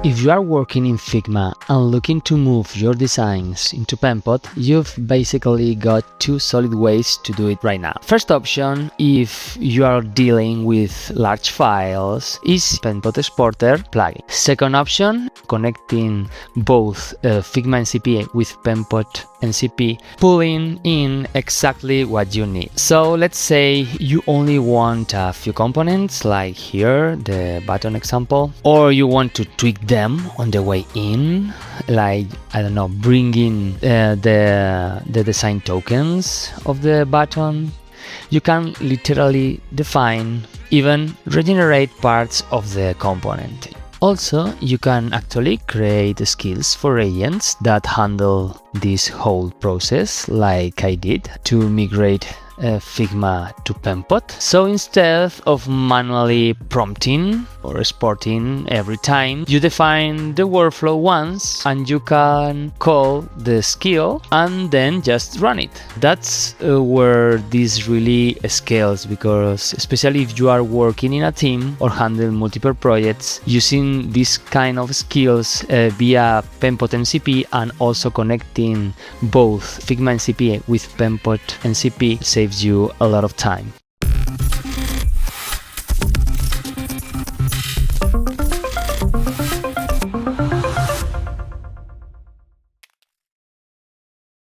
If you are working in Figma and looking to move your designs into Penpot, you've basically got two solid ways to do it right now. First option, if you are dealing with large files, is Penpot Exporter plugin. Second option, connecting both Figma NCP with Penpot NCP, pulling in exactly what you need. So let's say you only want a few components, like here, the button example, or you want to tweak them on the way in, like, I don't know, bringing the design tokens of the button. You can literally define, even regenerate parts of the component. Also, you can actually create skills for agents that handle this whole process, like I did to migrate Figma to Penpot. So instead of manually prompting or exporting every time, you define the workflow once and you can call the skill and then just run it. That's where this really scales, because especially if you are working in a team or handle multiple projects, using this kind of skills via Penpot NCP and also connecting both Figma NCP with Penpot NCP saves you a lot of time.